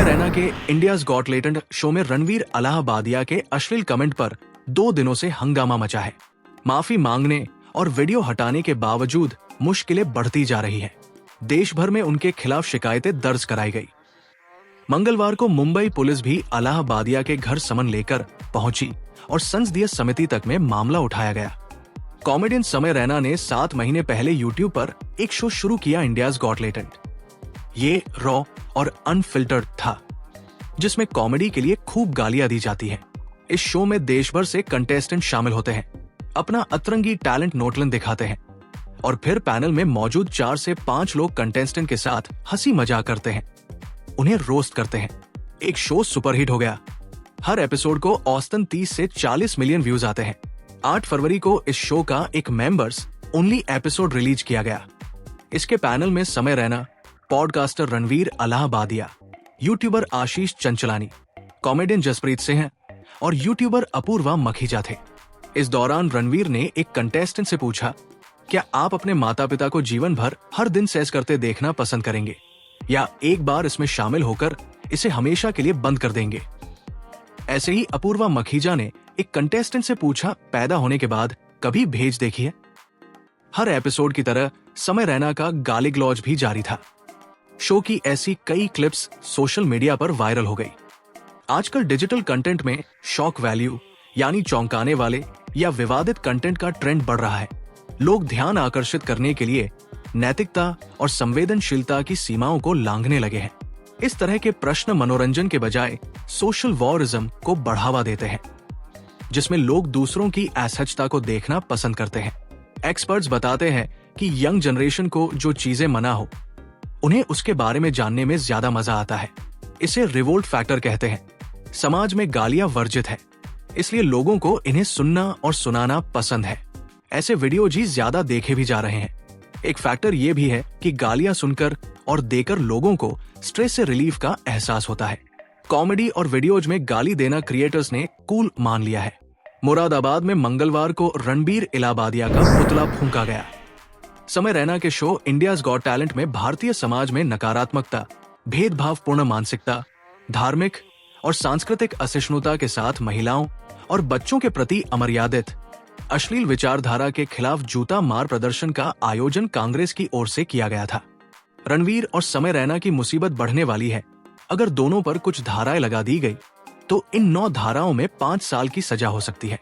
रैना के India's got talent show में रणवीर इलाहाबादिया के अश्लील कमेंट पर 2 दिनों से हंगामा मचा है। माफी मांगने और वीडियो हटाने के बावजूद मुश्किलें बढ़ती जा रही हैं। देश भर में उनके खिलाफ शिकायतें दर्ज कराई गई। मंगलवार को मुंबई पुलिस भी इलाहाबादिया के घर समन लेकर पहुंची और संसदीय समिति तक में मामला उठाया गया। कॉमेडियन समय रैना ने 7 महीने पहले यूट्यूब पर एक शो शुरू किया, इंडियाज गॉट टैलेंट। ये रॉ और अनफिल्टर्ड था, जिसमें कॉमेडी के लिए खूब गालियां दी जाती हैं। इस शो में देश भर से कंटेस्टेंट शामिल होते हैं, अपना अतरंगी टैलेंट नोटलन दिखाते हैं और फिर पैनल में मौजूद 4 से 5 लोग कंटेस्टेंट के साथ हंसी मजाक करते हैं, उन्हें रोस्ट करते हैं। एक शो सुपरहिट हो गया। हर एपिसोड को औसतन 30 से 40 मिलियन व्यूज आते हैं। 8 फरवरी को इस शो का एक मेंबर्स ओनली एपिसोड रिलीज किया गया। इसके पैनल में समय रैना, पॉडकास्टर रणवीर इलाहाबादिया, यूट्यूबर आशीष चंचलानी, कॉमेडियन जसप्रीत सिंह और यूट्यूबर अपूर्वा मखीजा थे। इस दौरान रणवीर ने एक कंटेस्टेंट से पूछा, क्या आप अपने माता पिता को जीवन भर हर दिन सेक्स करते देखना पसंद करेंगे या एक बार इसमें शामिल होकर इसे हमेशा के लिए बंद कर देंगे? ऐसे ही अपूर्वा मखीजा ने एक कंटेस्टेंट से पूछा, पैदा होने के बाद कभी भेज देखी है? हर एपिसोड की तरह समय रैना का गाली गलौज भी जारी था। शो की ऐसी कई क्लिप्स सोशल मीडिया पर वायरल हो गई। आजकल डिजिटल कंटेंट में शॉक वैल्यू यानी चौंकाने वाले या विवादित कंटेंट का ट्रेंड बढ़ रहा है। लोग ध्यान आकर्षित करने के लिए नैतिकता और संवेदनशीलता की सीमाओं को लांघने लगे हैं। इस तरह के प्रश्न मनोरंजन के बजाय सोशल वॉरिज्म को बढ़ावा देते हैं, जिसमें लोग दूसरों की असहजता को देखना पसंद करते हैं। एक्सपर्ट्स बताते हैं कि यंग जनरेशन को जो चीजें मना हो, उन्हें उसके बारे में जानने में ज्यादा मजा आता है। इसे रिवोल्ट फैक्टर कहते हैं। समाज में गालियां वर्जित है, इसलिए लोगों को इन्हें सुनना और सुनाना पसंद है। ऐसे वीडियोज ही ज्यादा देखे भी जा रहे हैं। एक फैक्टर ये भी है कि गालियां सुनकर और देकर लोगों को स्ट्रेस से रिलीफ का एहसास होता है। कॉमेडी और वीडियोज में गाली देना क्रिएटर्स ने कूल मान लिया है। मुरादाबाद में मंगलवार को रणवीर इलाहाबादिया का पुतला फूंका गया। समय रैना के शो इंडियाज गॉट टैलेंट में भारतीय समाज में नकारात्मकता, भेदभावपूर्ण मानसिकता, धार्मिक और सांस्कृतिक असहिष्णुता के साथ महिलाओं और बच्चों के प्रति अमर्यादित अश्लील विचारधारा के खिलाफ जूता मार प्रदर्शन का आयोजन कांग्रेस की ओर से किया गया था। रणवीर और समय रैना की मुसीबत बढ़ने वाली है। अगर दोनों पर कुछ धाराएं लगा दी गई तो इन 9 धाराओं में 5 साल की सजा हो सकती है।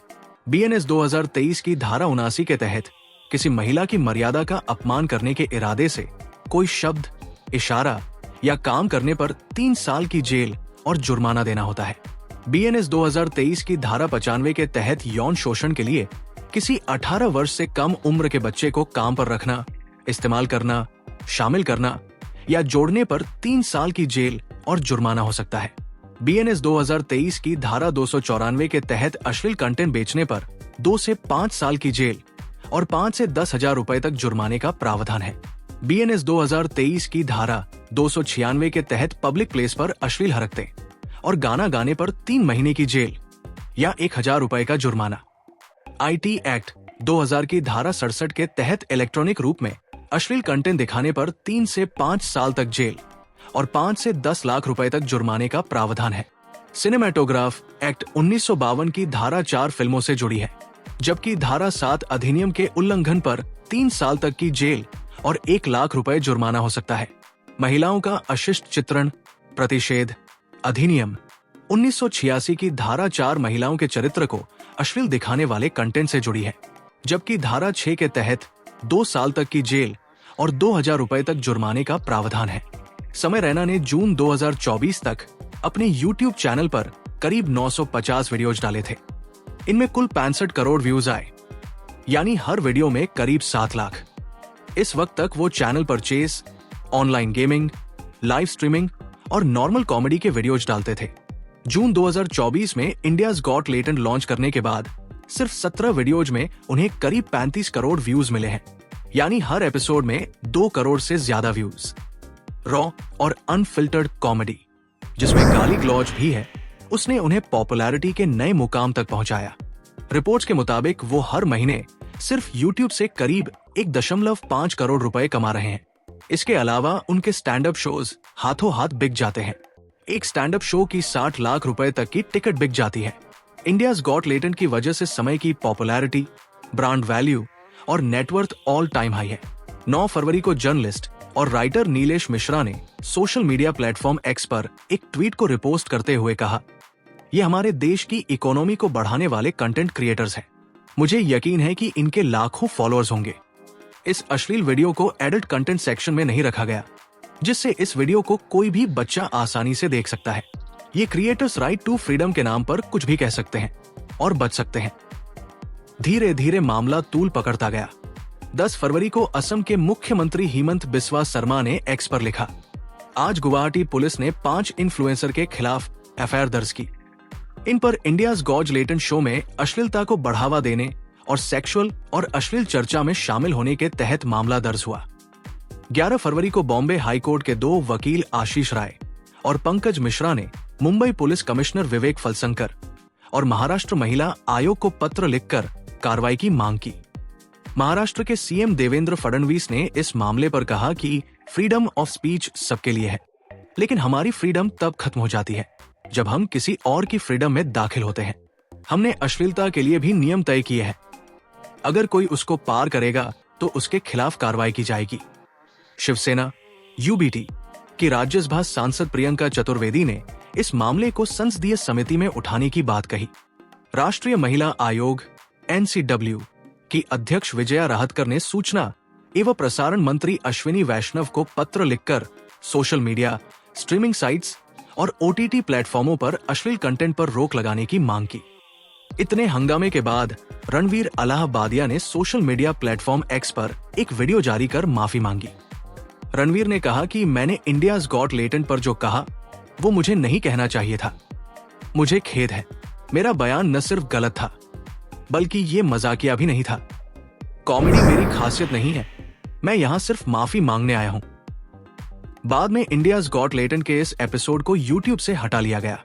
बीएनएस 2023 की धारा 79 के तहत किसी महिला की मर्यादा का अपमान करने के इरादे से कोई शब्द, इशारा या काम करने पर 3 साल की जेल और जुर्माना देना होता है। बीएनएस 2023 की धारा 95 के तहत यौन शोषण के लिए किसी 18 वर्ष से कम उम्र के बच्चे को काम पर रखना, इस्तेमाल करना, शामिल करना या जोड़ने पर 3 साल की जेल और जुर्माना हो सकता है। बीएनएस 2023 की धारा 294 के तहत अश्लील कंटेंट बेचने पर 2 से 5 साल की जेल और 5 से 10,000 रुपए तक जुर्माने का प्रावधान है। बीएनएस 2023 की धारा 296 के तहत पब्लिक प्लेस पर अश्लील हरकतें और गाना गाने पर 3 महीने की जेल या 1,000 रुपए का जुर्माना। आईटी एक्ट 2000 की धारा 67 के तहत इलेक्ट्रॉनिक रूप में अश्लील कंटेंट दिखाने पर 3 से 5 साल तक जेल और 5 से 10 लाख रुपए तक जुर्माने का प्रावधान है। सिनेमेटोग्राफ एक्ट 1952 की धारा 4 फिल्मों से जुड़ी है, जबकि धारा 7 अधिनियम के उल्लंघन पर 3 साल तक की जेल और 1 लाख रुपए जुर्माना हो सकता है। महिलाओं का अशिष्ट चित्रण प्रतिषेध अधिनियम 1986 की धारा 4 महिलाओं के चरित्र को अश्लील दिखाने वाले कंटेंट से जुड़ी है, जबकि धारा 6 के तहत 2 साल तक की जेल और 2,000 रुपए तक जुर्माने का प्रावधान है। समय रैना ने जून 2024 तक अपने YouTube चैनल पर करीब 950 वीडियोज डाले थे। इनमें कुल 65 करोड़ व्यूज आए, यानी हर वीडियो में करीब 7 लाख। इस वक्त तक वो channel purchase, online gaming, live streaming और नॉर्मल कॉमेडी के वीडियोज डालते थे। जून 2024 में इंडियाज गॉट टैलेंट लॉन्च करने के बाद सिर्फ 17 वीडियोज में उन्हें करीब 35 करोड़ व्यूज मिले हैं, यानी हर एपिसोड में 2 करोड़ से ज्यादा व्यूज। रॉ और अनफिल्टर्ड कॉमेडी, जिसमें गाली गलौज भी है, उसने उन्हें पॉपुलैरिटी के नए मुकाम तक पहुंचाया। रिपोर्ट्स के मुताबिक वो हर महीने सिर्फ YouTube से करीब 1.5 करोड़ रुपए कमा रहे हैं। इसके अलावा उनके स्टैंड अप शोज हाथों हाथ बिक जाते हैं। एक स्टैंड अप शो की 60 लाख रुपए तक की टिकट बिक जाती है। इंडियाज गॉट लेटेंट की वजह से समय की पॉपुलैरिटी, ब्रांड वैल्यू और नेटवर्थ ऑल टाइम हाई है। 9 फरवरी को जर्नलिस्ट और राइटर नीलेश मिश्रा ने सोशल मीडिया प्लेटफॉर्म एक्स पर एक ट्वीट को रिपोस्ट करते हुए कहा, ये हमारे देश की इकोनॉमी को बढ़ाने वाले कंटेंट क्रिएटर्स हैं। मुझे यकीन है कि इनके लाखों फॉलोअर्स होंगे। इस अश्लील वीडियो को एडल्ट कंटेंट सेक्शन में नहीं रखा गया, जिससे इस वीडियो को कोई भी बच्चा आसानी से देख सकता है। ये क्रिएटर्स राइट टू फ्रीडम के नाम पर कुछ भी कह सकते हैं और बच सकते हैं। धीरे धीरे मामला तूल पकड़ता गया। 10 फरवरी को असम के मुख्यमंत्री हिमंत बिस्वा शर्मा ने एक्स पर लिखा, आज गुवाहाटी पुलिस ने 5 इन्फ्लुएंसर के खिलाफ एफआईआर दर्ज की। इन पर इंडियाज गॉट लेटेंट शो में अश्लीलता को बढ़ावा देने और सेक्सुअल और अश्लील चर्चा में शामिल होने के तहत मामला दर्ज हुआ। 11 फरवरी को बॉम्बे हाईकोर्ट के 2 वकील आशीष राय और पंकज मिश्रा ने मुंबई पुलिस कमिश्नर विवेक फलशंकर और महाराष्ट्र महिला आयोग को पत्र लिखकर कार्रवाई की मांग की। महाराष्ट्र के सीएम देवेंद्र फडणवीस ने इस मामले पर कहा कि फ्रीडम ऑफ स्पीच सबके लिए है, लेकिन हमारी फ्रीडम तब खत्म हो जाती है जब हम किसी और की फ्रीडम में दाखिल होते हैं। हमने अश्लीलता के लिए भी नियम तय किए हैं। अगर कोई उसको पार करेगा तो उसके खिलाफ कार्रवाई की जाएगी। शिवसेना यूबीटी की राज्यसभा सांसद प्रियंका चतुर्वेदी ने इस मामले को संसदीय समिति में उठाने की बात कही। राष्ट्रीय महिला आयोग एनसीडब्ल्यू की अध्यक्ष विजया राहतकर ने सूचना एवं प्रसारण मंत्री अश्विनी वैष्णव को पत्र लिखकर सोशल मीडिया, स्ट्रीमिंग साइट्स और ओटीटी प्लेटफॉर्मों पर अश्लील कंटेंट पर रोक लगाने की मांग की। इतने हंगामे के बाद रणवीर अलाहाबादिया ने सोशल मीडिया प्लेटफॉर्म एक्स पर एक वीडियो जारी कर माफी मांगी। रणवीर ने कहा कि मैंने इंडियाज गॉट लेटेंट पर जो कहा वो मुझे नहीं कहना चाहिए था। मुझे खेद है। मेरा बयान न सिर्फ गलत था बल्कि ये मजाकिया भी नहीं था। कॉमेडी मेरी खासियत नहीं है। मैं यहाँ सिर्फ माफी मांगने आया हूँ। बाद में इंडियाज गॉट लेटेंट के इस एपिसोड को यूट्यूब से हटा लिया गया।